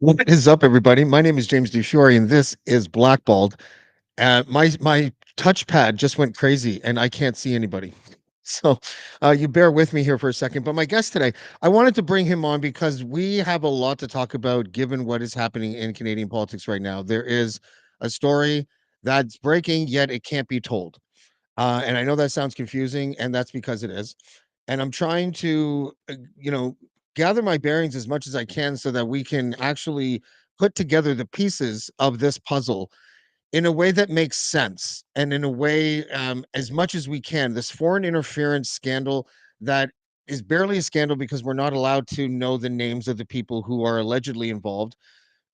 What is up, everybody? My name is James Dushore, and this is Blackballed. My touchpad just went crazy, and I can't see anybody. So, you bear with me here for a second. But my guest today, I wanted to bring him on because we have a lot to talk about, given what is happening in Canadian politics right now. There is a story that's breaking, yet it can't be told. And I know that sounds confusing, and that's because it is. And I'm trying to, gather my bearings as much as I can so that we can actually put together the pieces of this puzzle in a way that makes sense and in a way, as much as we can. This foreign interference scandal that is barely a scandal because we're not allowed to know the names of the people who are allegedly involved.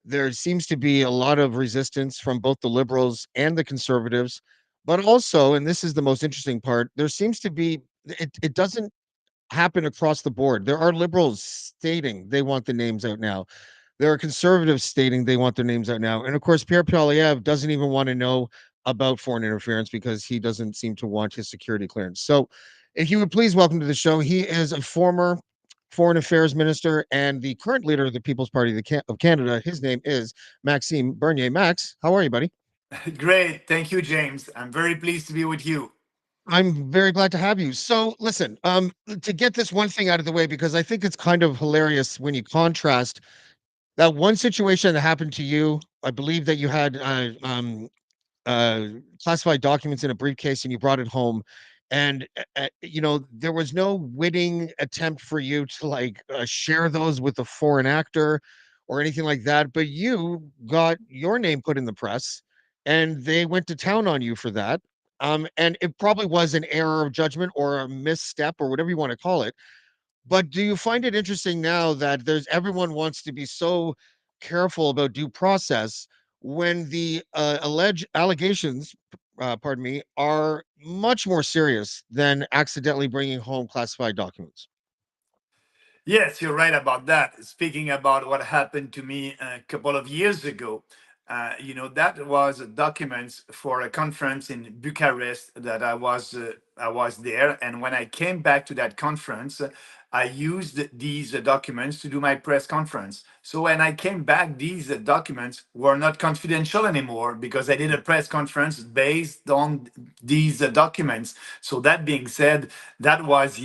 There seems to be a lot of resistance from both the liberals and the conservatives, but also, and this is the most interesting part, there seems to be it doesn't happen across the board. There are liberals stating they want the names out now. There are conservatives stating they want their names out now. And of course, Pierre Poilievre doesn't even want to know about foreign interference because he doesn't seem to want his security clearance. So, if you would please welcome to the show, he is a former foreign affairs minister and the current leader of the People's Party of Canada. His name is Maxime Bernier. Max, how are you, buddy? Great. Thank you, James. I'm very pleased to be with you. I'm very glad to have you. So, listen, to get this one thing out of the way, because I think it's kind of hilarious when you contrast that one situation that happened to you. I believe that you had uh, classified documents in a briefcase and you brought it home. And, there was no witting attempt for you to share those with a foreign actor or anything like that. But you got your name put in the press and they went to town on you for that. And it probably was an error of judgment or a misstep or whatever you want to call it. But do you find it interesting now that there's everyone wants to be so careful about due process when the alleged allegations, pardon me, are much more serious than accidentally bringing home classified documents? Yes, you're right about that. Speaking about what happened to me a couple of years ago, that was documents for a conference in Bucharest that I was there, and when I came back to that conference, I used these documents to do my press conference. So when I came back, these documents were not confidential anymore because I did a press conference based on these documents. So that being said, that was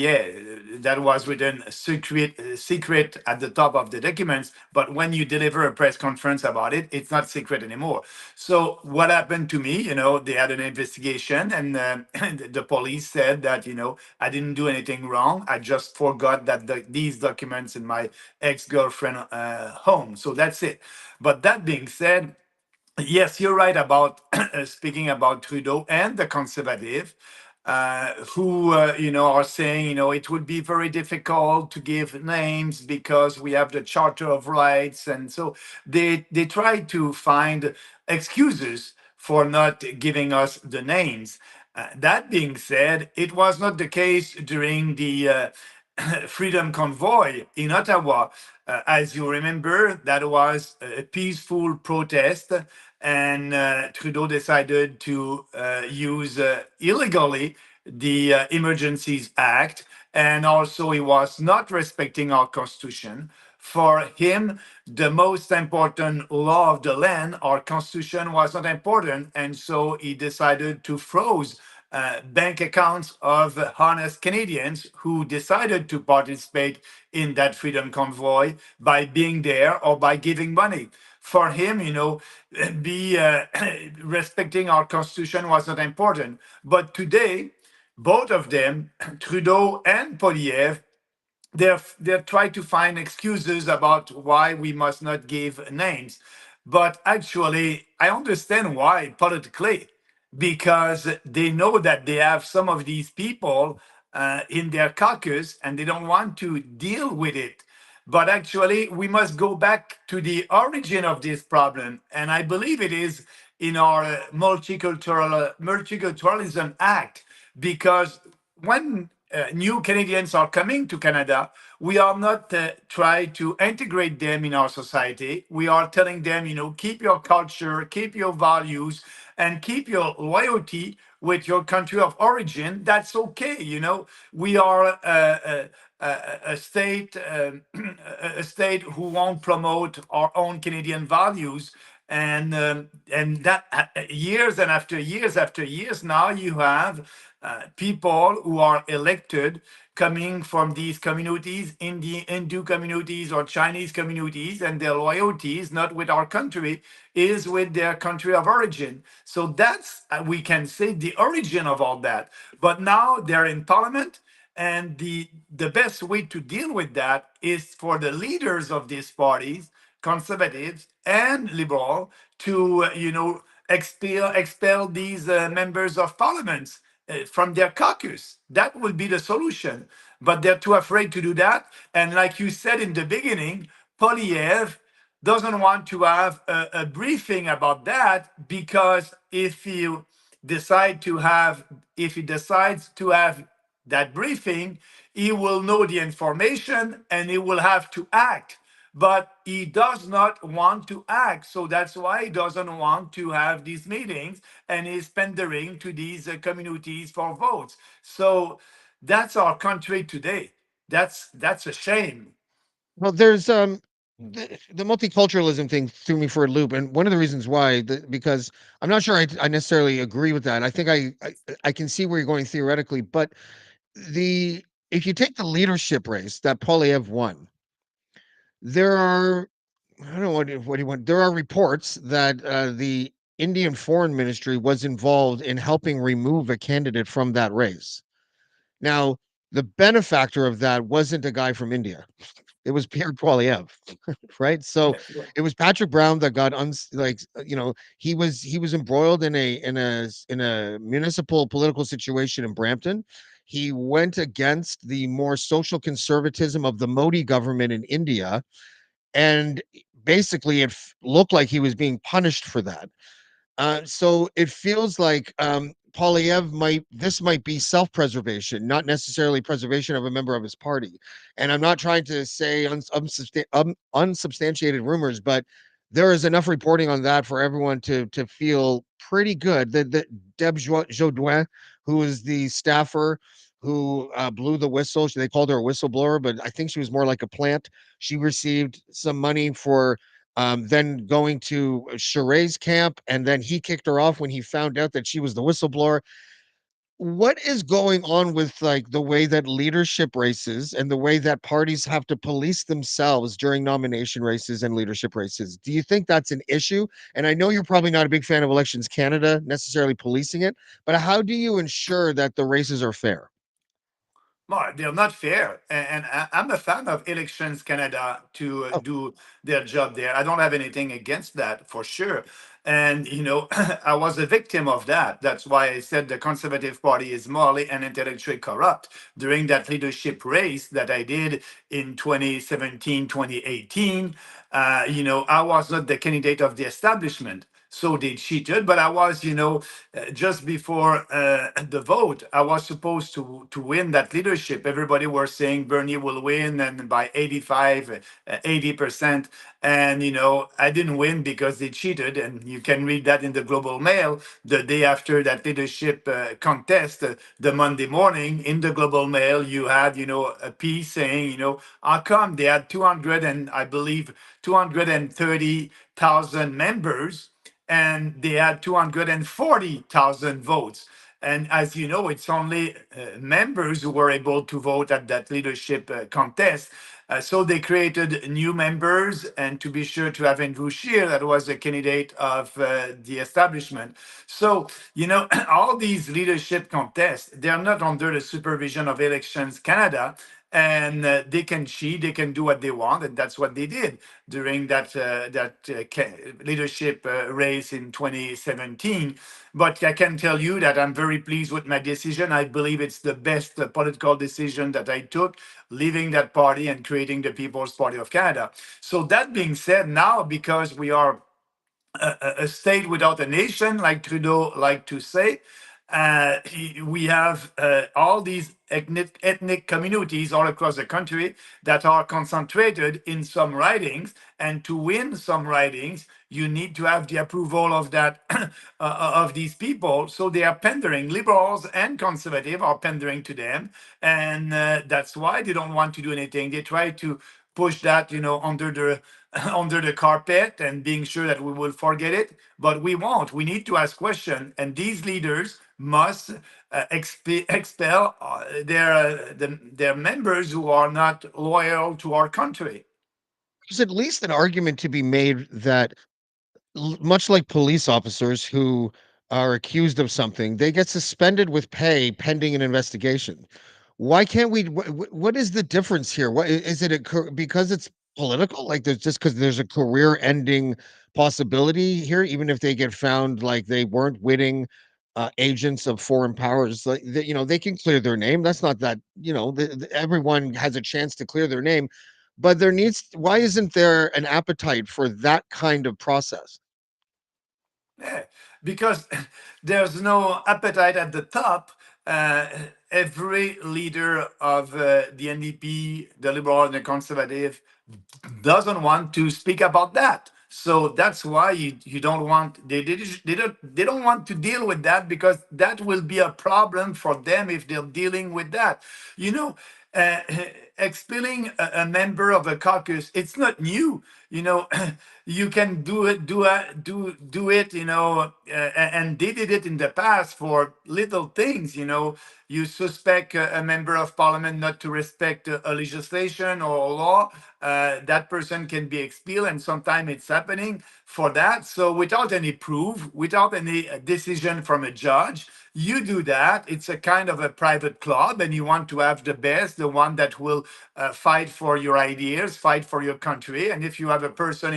written secret at the top of the documents. But when you deliver a press conference about it, it's not secret anymore. So what happened to me? They had an investigation, and the police said that I didn't do anything wrong. I just forgot that these documents in my ex-girlfriend home. So that's it. But that being said, yes, you're right about speaking about Trudeau and the conservative, who are saying it would be very difficult to give names because we have the Charter of Rights, and so they try to find excuses for not giving us the names. That being said, it was not the case during the Freedom Convoy in Ottawa. As you remember, that was a peaceful protest, and Trudeau decided to use illegally the Emergencies Act, and also he was not respecting our Constitution. For him, the most important law of the land, our Constitution, was not important, and so he decided to froze bank accounts of honest Canadians who decided to participate in that freedom convoy by being there or by giving money. For him, be respecting our constitution was not important. But today, both of them, Trudeau and Poliev, they're trying to find excuses about why we must not give names. But actually, I understand why politically, because they know that they have some of these people in their caucus and they don't want to deal with it. But actually, we must go back to the origin of this problem. And I believe it is in our Multiculturalism Act, because when new Canadians are coming to Canada, we are not try to integrate them in our society. We are telling them, keep your culture, keep your values, and keep your loyalty with your country of origin. That's okay. We are a state a state who won't promote our own Canadian values, and that years and after years now you have people who are elected coming from these communities, Hindu communities or Chinese communities, and their loyalty is not with our country, is with their country of origin. So that's, we can say, the origin of all that. But now they're in parliament, and the best way to deal with that is for the leaders of these parties, conservatives and liberal, to expel these members of parliaments from their caucus. That would be the solution. But they're too afraid to do that. And like you said in the beginning, Polyev doesn't want to have a briefing about that, because if he decides to have that briefing, he will know the information and he will have to act. But he does not want to act. So that's why he doesn't want to have these meetings, and he's pandering to these communities for votes. So that's our country today. That's a shame. Well, there's the multiculturalism thing threw me for a loop, and one of the reasons why, because I'm not sure I necessarily agree with that. I think I can see where you're going theoretically, but the if you take the leadership race that Polyev won, there are I don't know what he won. There are reports that the Indian Foreign Ministry was involved in helping remove a candidate from that race. Now, the benefactor of that wasn't a guy from India. It was Pierre Poilievre, right? So Yes. it was Patrick Brown that got he was embroiled in a municipal political situation in Brampton. He went against the more social conservatism of the Modi government in India, and basically looked like he was being punished for that. So it feels like Polyev might be self-preservation, not necessarily preservation of a member of his party. And I'm not trying to say unsubstantiated rumors, but there is enough reporting on that for everyone to feel pretty good. That Deb Jaudoin, who is the staffer who blew the whistle, they called her a whistleblower, but I think she was more like a plant. She received some money for then going to Sheree's camp, and then he kicked her off when he found out that she was the whistleblower. What is going on with like the way that leadership races and the way that parties have to police themselves during nomination races and leadership races? Do you think that's an issue? And I know you're probably not a big fan of Elections Canada necessarily policing it, but how do you ensure that the races are fair? Well, they're not fair, and I'm a fan of Elections Canada to Oh, do their job there. I don't have anything against that, for sure. And I was a victim of that. That's why I said the Conservative Party is morally and intellectually corrupt. During that leadership race that I did in 2017, 2018, I was not the candidate of the establishment. So they cheated, but I was, just before the vote, I was supposed to win that leadership. Everybody was saying Bernie will win, and by 85, 80%. And I didn't win because they cheated, and you can read that in the Global Mail the day after that leadership contest. The Monday morning in the Global Mail, you had a piece saying, how come they had 200 and I believe 230,000 members, and they had 240,000 votes. And as you know, it's only members who were able to vote at that leadership contest. So they created new members, and to be sure to have Andrew Scheer, that was a candidate of the establishment. So, all these leadership contests, they're not under the supervision of Elections Canada, and they can cheat, they can do what they want, and that's what they did during that leadership race in 2017. But I can tell you that I'm very pleased with my decision. I believe it's the best political decision that I took, leaving that party and creating the People's Party of Canada. So that being said, now because we are a state without a nation, like Trudeau like to say. We have all these ethnic communities all across the country that are concentrated in some ridings, and to win some ridings, You need to have the approval of that of these people. So they are pandering. Liberals and conservative are pandering to them, and that's why they don't want to do anything. They try to push that, under the under the carpet and being sure that we will forget it, but we won't. We need to ask questions, and these leaders must expel their members who are not loyal to our country. There's at least an argument to be made that much like police officers who are accused of something, they get suspended with pay pending an investigation. Why can't we? What is the difference here? What is it? Because it's political? Like there's just because there's a career-ending possibility here, even if they get found like they weren't witting agents of foreign powers. Like they can clear their name. That's not that. Everyone has a chance to clear their name, but there needs. Why isn't there an appetite for that kind of process? Yeah, because there's no appetite at the top. Uh, every leader of the NDP, the Liberal and the Conservative, doesn't want to speak about that. So that's why you don't want they don't want to deal with that, because that will be a problem for them if they're dealing with that. You know, uh, expelling a member of a caucus, it's not new. You know, you can do it. And they did it in the past for little things. You suspect a member of parliament not to respect a legislation or a law, that person can be expelled, and sometimes it's happening for that. So without any proof, without any decision from a judge, you do that. It's a kind of a private club, and you want to have the best, the one that will fight for your ideas, fight for your country. And if you have a person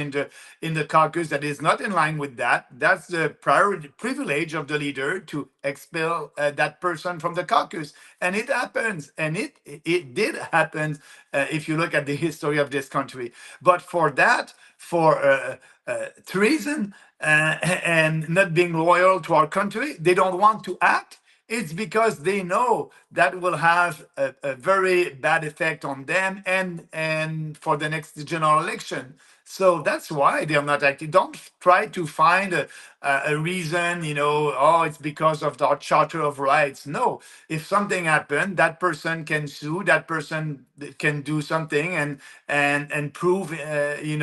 in the caucus that is not in line with that, that's the privilege of the leader to expel that person from the caucus. And it happens, and it did happen, if you look at the history of this country. But for that, for treason, and not being loyal to our country, they don't want to act. It's because they know that will have a very bad effect on them, and for the next general election. So that's why they're not acting. Don't try to find a reason, oh, it's because of our Charter of Rights. No, if something happened, that person can sue, that person can do something, and prove, in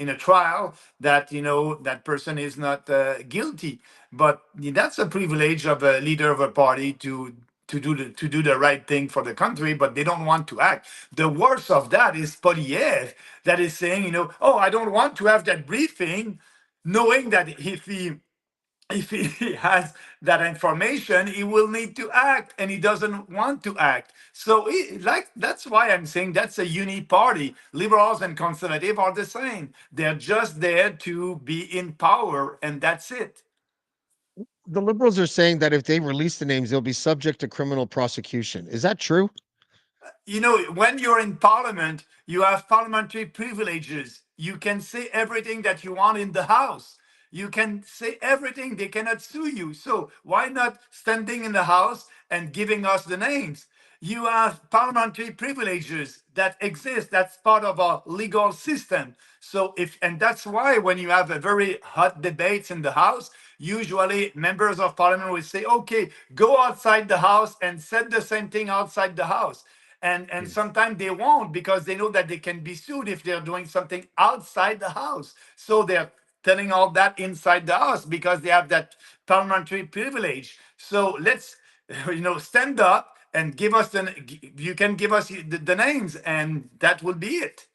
a trial that, that person is not guilty. But that's a privilege of a leader of a party to do the right thing for the country, but they don't want to act. The worst of that is Poliev, that is saying, oh, I don't want to have that briefing, knowing that if he has that information, he will need to act, and he doesn't want to act. So, that's why I'm saying that's a uni party. Liberals and conservative are the same. They're just there to be in power, and that's it. The liberals are saying that if they release the names, they'll be subject to criminal prosecution. Is that true? When you're in parliament, you have parliamentary privileges. You can say everything that you want in the house. You can say everything. They cannot sue you. So why not standing in the house and giving us the names? You have parliamentary privileges that exist. That's part of our legal system. So and that's why when you have a very hot debates in the house, usually members of parliament will say, okay, go outside the house and said the same thing outside the house. And Yes. sometimes they won't, because they know that they can be sued if they're doing something outside the house. So they're telling all that inside the house because they have that parliamentary privilege. So let's stand up and give us you can give us the names, and that will be it.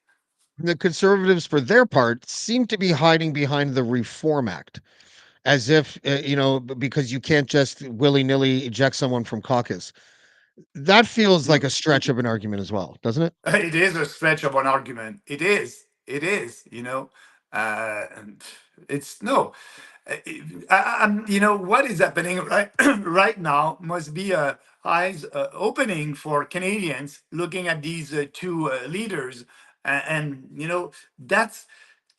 The conservatives, for their part, seem to be hiding behind the Reform Act, as if, because you can't just willy nilly eject someone from caucus. That feels like a stretch of an argument as well, doesn't it? It is a stretch of an argument. It is. It is. And it's no. What is happening right right now must be a eyes opening for Canadians looking at these two leaders, and that's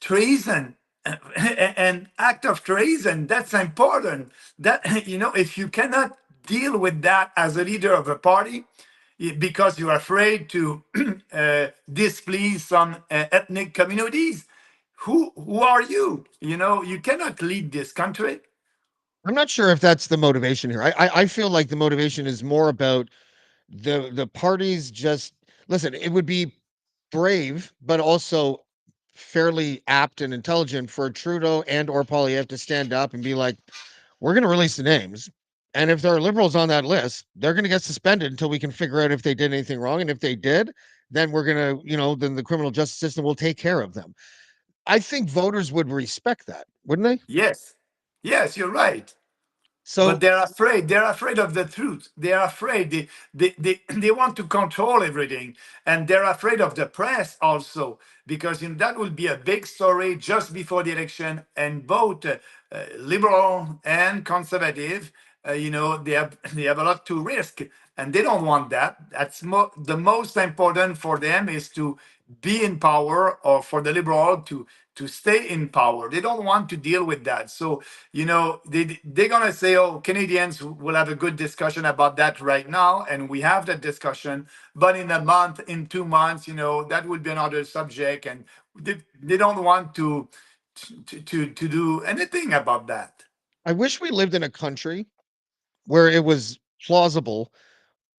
treason. An act of treason, that's important. That if you cannot deal with that as a leader of a party, because you're afraid to displease some ethnic communities, who are you? You know, you cannot lead this country. I'm not sure if that's the motivation here. I feel like the motivation is more about the parties just listen, it would be brave, but also fairly apt and intelligent for Trudeau and or Poilievre to stand up and be like, we're going to release the names. And if there are liberals on that list, they're going to get suspended until we can figure out if they did anything wrong. And if they did, then we're going to, then the criminal justice system will take care of them. I think voters would respect that, wouldn't they? Yes, yes, you're right. But So they're afraid. They're afraid of the truth. They're afraid. They want to control everything. And they're afraid of the press also, because that will be a big story just before the election. And both liberal and conservative, they have a lot to risk. And they don't want that. The most important for them is to be in power, or for the liberal to stay in power. They don't want to deal with that. So, they're going to say, oh, Canadians will have a good discussion about that right now. And we have that discussion. But in a month, in 2 months, that would be another subject. And they don't want to do anything about that. I wish we lived in a country where it was plausible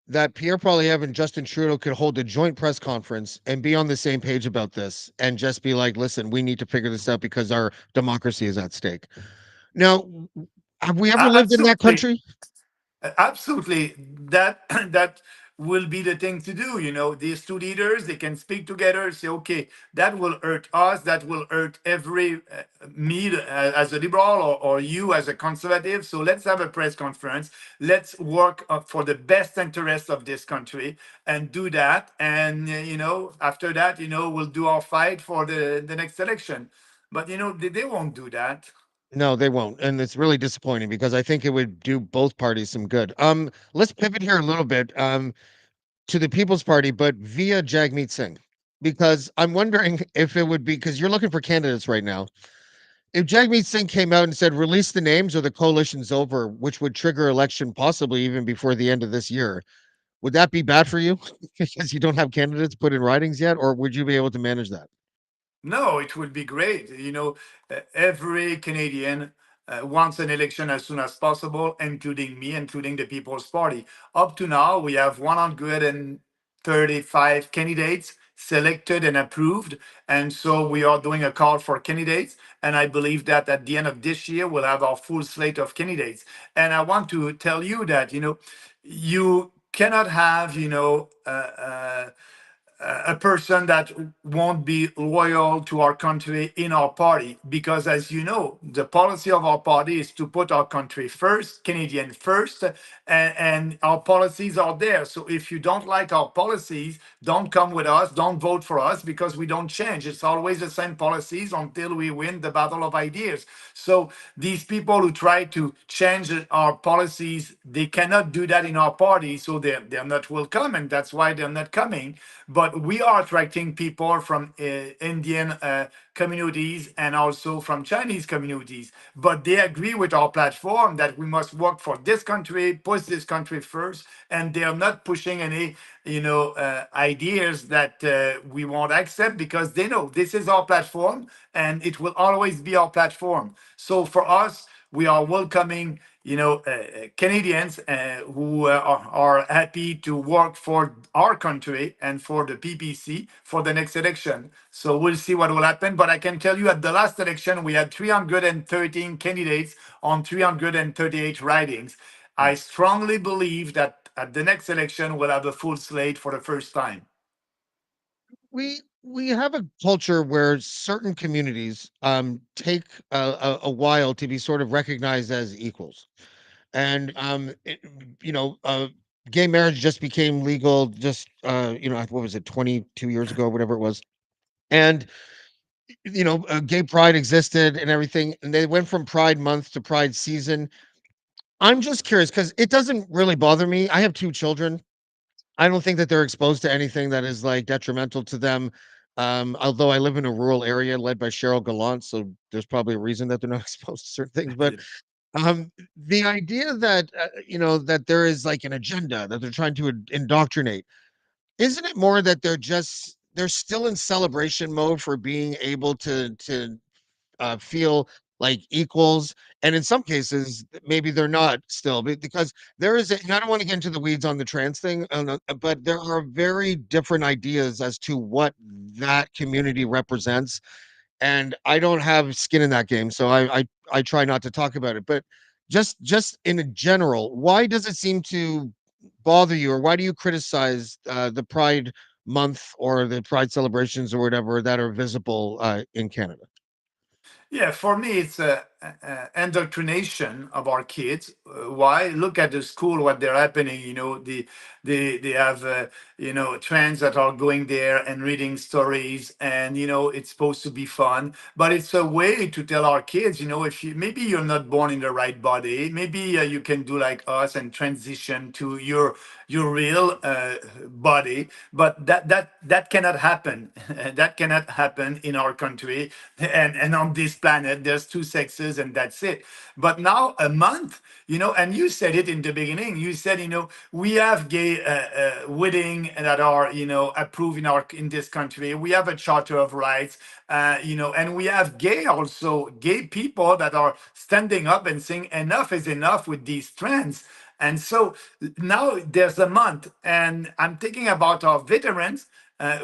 that Pierre Poilievre and Justin Trudeau could hold a joint press conference and be on the same page about this and just be like, listen, we need to figure this out because our democracy is at stake. Now, have we ever lived in that Absolutely. country? Absolutely, that that will be the thing to do. These two leaders, they can speak together, say, okay, that will hurt us, that will hurt every me as a liberal, or you as a conservative. So let's have a press conference. Let's work for the best interest of this country and do that. And after that, we'll do our fight for the next election. But they won't do that. No, they won't. And it's really disappointing because I think it would do both parties some good. Let's pivot here a little bit to the People's Party, but via Jagmeet Singh. Because I'm wondering if it would be because you're looking for candidates right now. If Jagmeet Singh came out and said, release the names or the coalition's over, which would trigger election possibly even before the end of this year, would that be bad for you because you don't have candidates put in writings yet, or would you be able to manage that? No, it would be great. Every Canadian wants an election as soon as possible, including me, including the People's Party. Up to now, we have 135 candidates selected and approved. And so we are doing a call for candidates. And I believe that at the end of this year, we'll have our full slate of candidates. And I want to tell you that, you cannot have, a person that won't be loyal to our country in our party, because as you know, the policy of our party is to put our country first, Canadian first, and our policies are there. So if you don't like our policies, don't come with us, don't vote for us, because we don't change. It's always the same policies until we win the battle of ideas. So these people who try to change our policies, they cannot do that in our party, so they're not welcome, and that's why they're not coming. But we are attracting people from Indian communities and also from Chinese communities. But they agree with our platform that we must work for this country, push this country first, and they are not pushing any, ideas that we won't accept, because they know this is our platform and it will always be our platform. So for us, we are welcoming, Canadians who are happy to work for our country and for the PPC for the next election. So we'll see what will happen. But I can tell you, at the last election, we had 313 candidates on 338 ridings. I strongly believe that at the next election, we'll have a full slate for the first time. We have a culture where certain communities take a while to be sort of recognized as equals. And you know, uh gay marriage just became legal just what was it, 22 years ago, whatever it was. And gay pride existed and everything, and they went from Pride Month to Pride Season. I'm just curious because it doesn't really bother me. I have two children. I don't think that they're exposed to anything that is like detrimental to them. Although I live in a rural area led by Cheryl Gallant, so there's probably a reason that they're not exposed to certain things. But the idea that that there is like an agenda that they're trying to indoctrinate, isn't it more that they're still in celebration mode for being able to feel like equals, and in some cases maybe they're not still, because there is and I don't want to get into the weeds on the trans thing, but there are very different ideas as to what that community represents, and I don't have skin in that game, so I try not to talk about it. But just in a general, why does it seem to bother you, or why do you criticize the Pride Month or the Pride celebrations or whatever that are visible in Canada? Yeah, for me, it's indoctrination of our kids. Why? Look at the school, what they're happening. They have trends that are going there and reading stories, and it's supposed to be fun, but it's a way to tell our kids, if you maybe you're not born in the right body, maybe you can do like us and transition to your real body, but that cannot happen. That cannot happen in our country, and on this planet there's two sexes and that's it. But now a month, and you said it in the beginning, you said, we have gay wedding that are approved in this country. We have a charter of rights, and we have gay people that are standing up and saying enough is enough with these trends. And so now there's a month, and I'm thinking about our veterans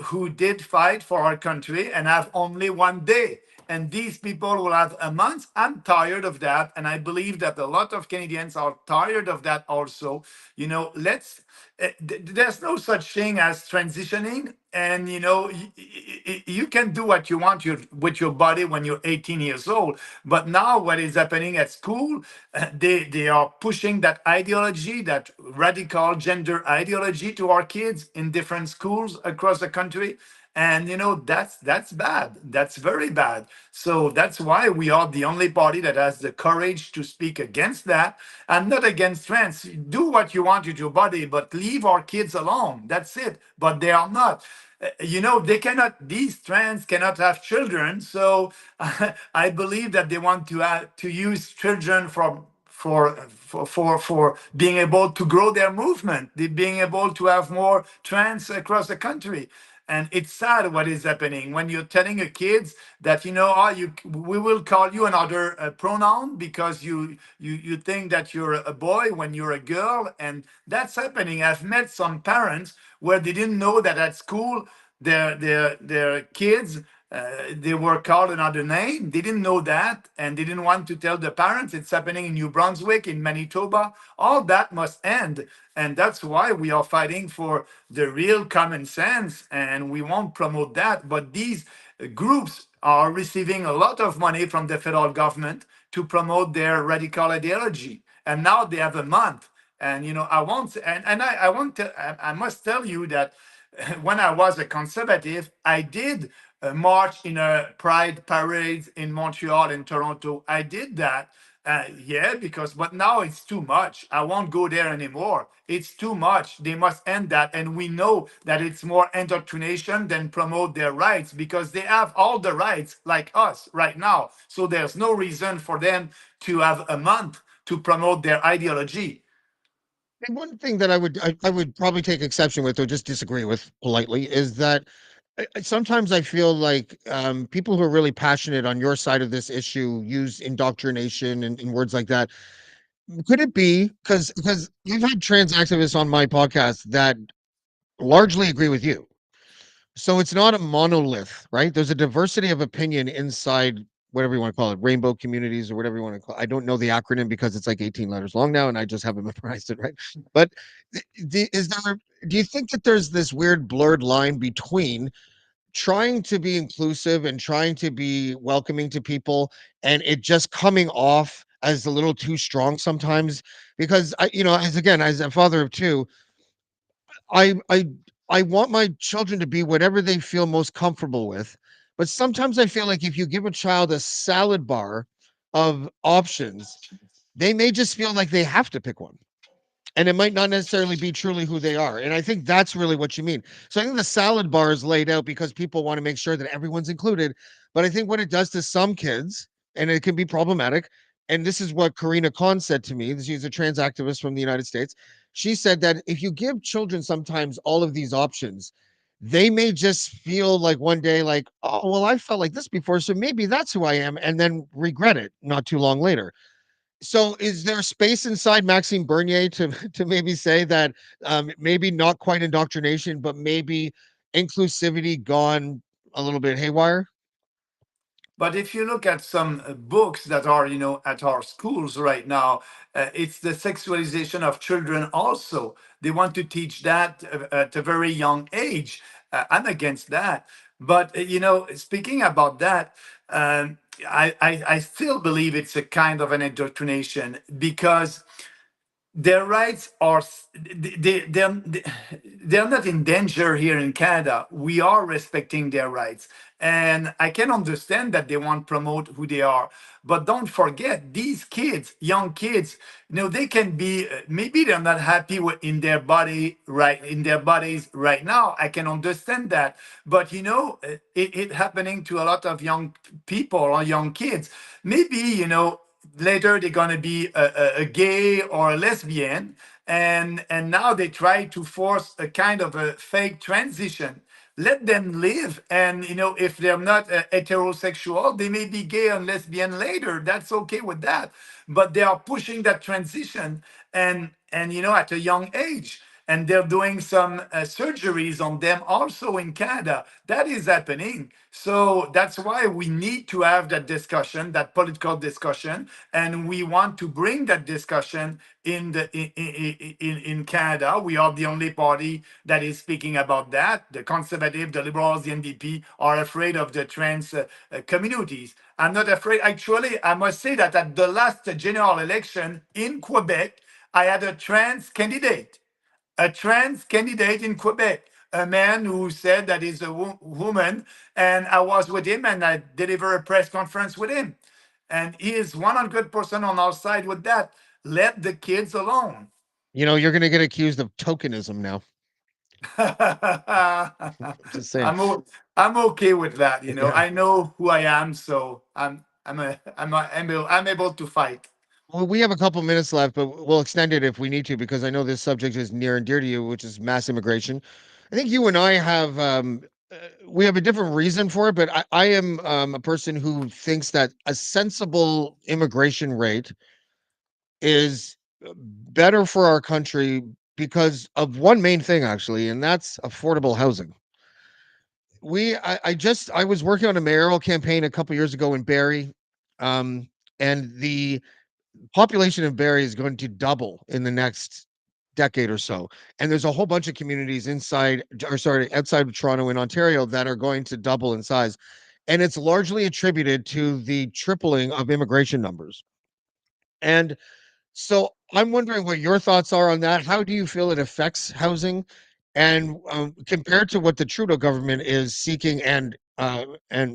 who did fight for our country and have only one day. And these people will have a month. I'm tired of that. And I believe that a lot of Canadians are tired of that also. There's no such thing as transitioning. And, you can do what you want with your body when you're 18 years old. But now what is happening at school, they are pushing that ideology, that radical gender ideology to our kids in different schools across the country. And that's bad. That's very bad. So that's why we are the only party that has the courage to speak against that, and not against trans. Do what you want with your body, but leave our kids alone. That's it. But they are not. They cannot. These trans cannot have children. So I believe that they want to use children for being able to grow their movement, being able to have more trans across the country. And it's sad what is happening when you're telling a kids that we will call you another pronoun because you think that you're a boy when you're a girl, and that's happening. I've met some parents where they didn't know that at school their kids, they were called another name. They didn't know that, and they didn't want to tell the parents. It's happening in New Brunswick, in Manitoba. All that must end, and that's why we are fighting for the real common sense, and we won't promote that. But these groups are receiving a lot of money from the federal government to promote their radical ideology, and now they have a month. And I won't, and I want to, I must tell you that when I was a conservative, I did march in a pride parade in Montreal and Toronto. I did that. Yeah, but now it's too much. I won't go there anymore. It's too much. They must end that. And we know that it's more indoctrination than promote their rights, because they have all the rights like us right now. So there's no reason for them to have a month to promote their ideology. And one thing that I would probably take exception with or just disagree with politely is that sometimes I feel like people who are really passionate on your side of this issue use indoctrination and words like that. Could it be because I've had trans activists on my podcast that largely agree with you? So it's not a monolith, right? There's a diversity of opinion inside whatever you want to call it, rainbow communities or whatever you want to call it. I don't know the acronym because it's like 18 letters long now and I just haven't memorized it, right? But do you think that there's this weird blurred line between trying to be inclusive and trying to be welcoming to people and it just coming off as a little too strong sometimes? Because as a father of two, I I I want my children to be whatever they feel most comfortable with, but sometimes I feel like if you give a child a salad bar of options, they may just feel like they have to pick one. And it might not necessarily be truly who they are. And I think that's really what you mean. So I think the salad bar is laid out because people want to make sure that everyone's included. But I think what it does to some kids, and it can be problematic, and this is what Karina Khan said to me. She's a trans activist from the United States. She said that if you give children sometimes all of these options, they may just feel like one day, like, oh, well, I felt like this before, so maybe that's who I am, and then regret it not too long later. So, is there space inside Maxime Bernier to to maybe say that maybe not quite indoctrination, but maybe inclusivity gone a little bit haywire? But if you look at some books that are, at our schools right now, it's the sexualization of children also. They want to teach that at a very young age. I'm against that. But, speaking about that, I still believe it's a kind of an indoctrination because their rights are they're not in danger here in Canada. We are respecting their rights, and I can understand that they want to promote who they are. But don't forget, these kids, young kids, they can be maybe they're not happy in their body, right, in their bodies right now. I can understand that, but it happening to a lot of young people or young kids. Maybe later they're going to be a gay or a lesbian, and now they try to force a kind of a fake transition. Let them live, and if they're not heterosexual, they may be gay and lesbian later. That's okay with that, but they are pushing that transition, and at a young age, and they're doing some surgeries on them also in Canada. That is happening. So that's why we need to have that discussion, that political discussion, and we want to bring that discussion in Canada. We are the only party that is speaking about that. The Conservative, the Liberals, the NDP are afraid of the trans communities. I'm not afraid. Actually, I must say that at the last general election in Quebec, I had a trans candidate in Quebec, a man who said that he's a woman, and I was with him and I delivered a press conference with him. And he is 100% on our side with that. Let the kids alone. You're going to get accused of tokenism now. Just saying. I'm o- I'm okay with that. Yeah. I know who I am, so I'm able to fight. Well, we have a couple minutes left, but we'll extend it if we need to because I know this subject is near and dear to you, which is mass immigration. I think you and I have we have a different reason for it, but I am a person who thinks that a sensible immigration rate is better for our country because of one main thing, actually, and that's affordable housing. I was working on a mayoral campaign a couple years ago in Barrie, um, and the population of Barrie is going to double in the next decade or so. And there's a whole bunch of communities outside of Toronto in Ontario that are going to double in size. And it's largely attributed to the tripling of immigration numbers. And so I'm wondering what your thoughts are on that. How do you feel it affects housing? And compared to what the Trudeau government is seeking and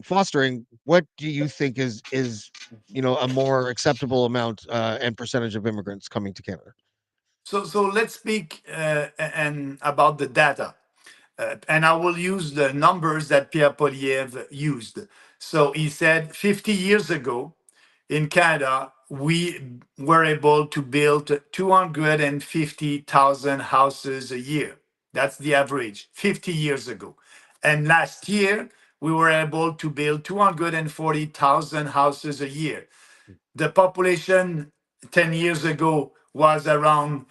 fostering, what do you think is a more acceptable amount and percentage of immigrants coming to Canada? So let's speak and about the data. And I will use the numbers that Pierre Poliev used. So he said 50 years ago in Canada, we were able to build 250,000 houses a year. That's the average 50 years ago. And last year, we were able to build 240,000 houses a year. The population 10 years ago was around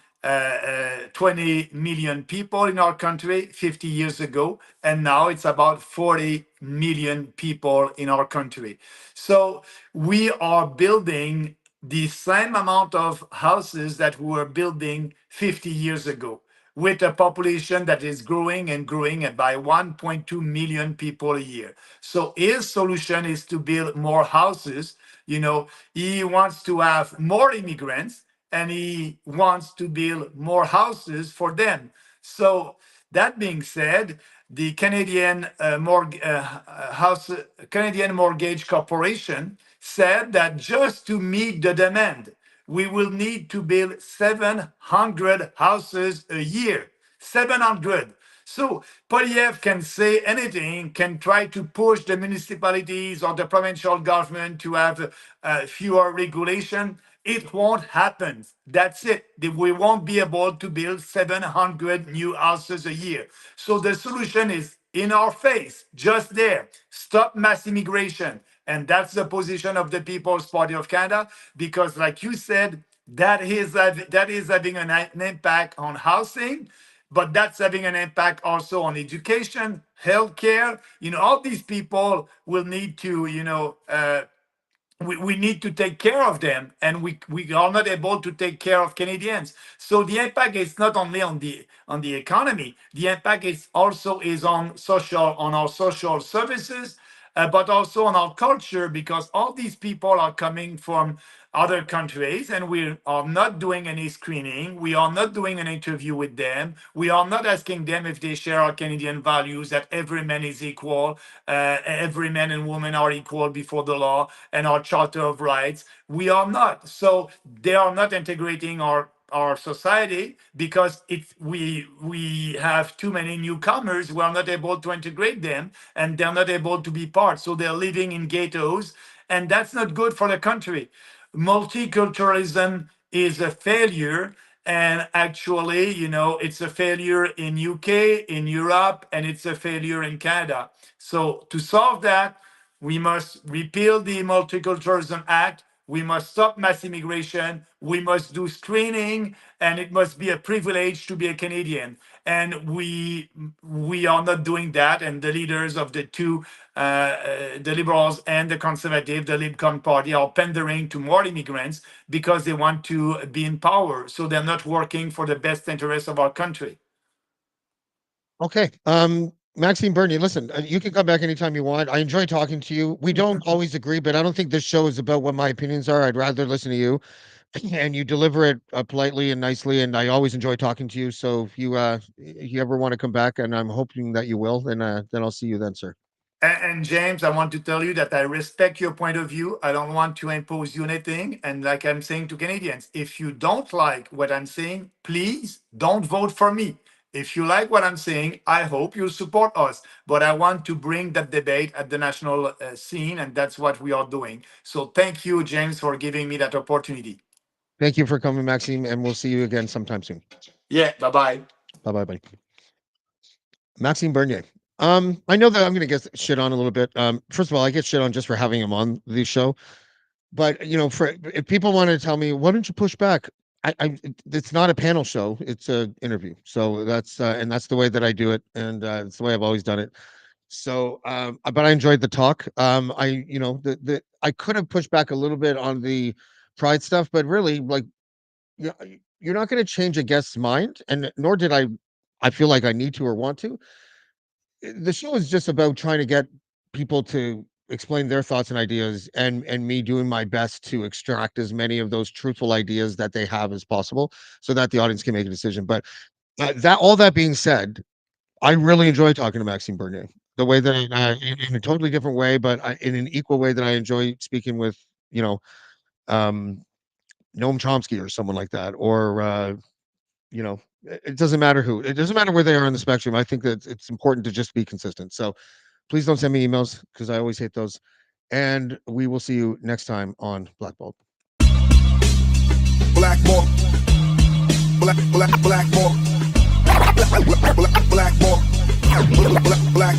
20 million people in our country 50 years ago, and now it's about 40 million people in our country. So we are building the same amount of houses that we were building 50 years ago, with a population that is growing and growing by 1.2 million people a year. So his solution is to build more houses. He wants to have more immigrants and he wants to build more houses for them. So that being said, the Canadian Mortgage Corporation said that just to meet the demand, we will need to build 700 houses a year. 700. So Poliev can say anything, can try to push the municipalities or the provincial government to have fewer regulation, It won't happen. That's it. We won't be able to build 700 new houses a year. So the solution is in our face, just there. Stop mass immigration. And that's the position of the People's Party of Canada, because, like you said, that is having an impact on housing, but that's having an impact also on education, healthcare. All these people will need to, we need to take care of them, and we are not able to take care of Canadians. So the impact is not only on the economy. The impact is also is on our social services, but also on our culture, because all these people are coming from other countries, and we are not doing any screening. We are not doing an interview with them. We are not asking them if they share our Canadian values, that every man is equal, every man and woman are equal before the law, and our Charter of Rights. We are not. So they are not integrating our society, because we have too many newcomers. We are not able to integrate them, and they're not able to be part. So they're living in ghettos, and that's not good for the country. Multiculturalism is a failure, and actually, it's a failure in UK, in Europe, and it's a failure in Canada. So to solve that, we must repeal the Multiculturalism Act. We must stop mass immigration. We must do screening, and it must be a privilege to be a Canadian. And we are not doing that. And the leaders of the two, the Liberals and the Conservative, the Libcon Party, are pandering to more immigrants because they want to be in power. So they're not working for the best interests of our country. Okay. Maxime Bernier, listen, you can come back anytime you want. I enjoy talking to you. We don't always agree, but I don't think this show is about what my opinions are. I'd rather listen to you, and you deliver it politely and nicely. And I always enjoy talking to you. So if you ever want to come back, and I'm hoping that you will, then I'll see you then, sir. And James, I want to tell you that I respect your point of view. I don't want to impose you anything. And like I'm saying to Canadians, if you don't like what I'm saying, please don't vote for me. If you like what I'm saying, I hope you'll support us. But I want to bring that debate at the national scene, and that's what we are doing. So thank you, James, for giving me that opportunity. Thank you for coming, Maxime, and we'll see you again sometime soon. Yeah, bye bye. Bye bye, buddy. Maxime Bernier. I know that I'm gonna get shit on a little bit. First of all, I get shit on just for having him on the show. But for if people want to tell me, why don't you push back? It's not a panel show; it's a interview. So that's the way that I do it, and it's the way I've always done it. So, but I enjoyed the talk. I could have pushed back a little bit on the pride stuff, but really, like, you you're not going to change a guest's mind, and nor did I. I feel like I need to or want to. The show is just about trying to get people to explain their thoughts and ideas, and me doing my best to extract as many of those truthful ideas that they have as possible, so that the audience can make a decision. But that all that being said, I really enjoy talking to Maxime Bernier. The way that in a totally different way, but in an equal way that I enjoy speaking with, you know, um, Noam Chomsky or someone like that, or it doesn't matter who. It doesn't matter where they are on the spectrum. I think that it's important to just be consistent. So please don't send me emails, because I always hate those. And we will see you next time on Blackballed. Blackball, blackball, blackball, blackball, black,